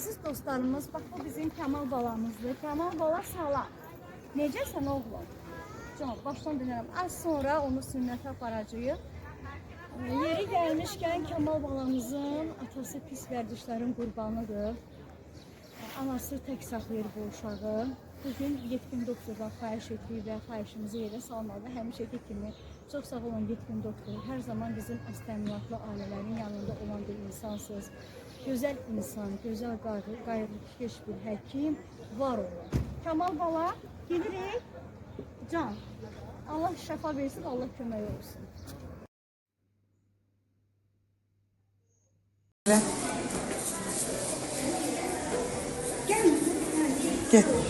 Əziz dostlarımız, bax bu bizim Kamal balamızdır. Kamal bala salam. Necəsən oğlum? Can, başdan dönərəm. Az sonra onu sünnətə aparacağıq. Yeri gəlmişkən Kamal balamızın atası pis vərdişlərin qurbanıdır. Anası tək saxlayır bu uşağı. Bugün yetkin doktordan xahiş etdik və xahişimizi yerə salmalı. Həmişəki kimi çox sağ olun yetkin doktor. Hər zaman bizim əstəminatlı ailələrin yanında olan bir insansınız. Gözəl insan, gözəl qayğıkeş bir həkim var olun. Kamal bala, gedirik. Can, Allah şəfa versin, Allah kömək olsun. Gel.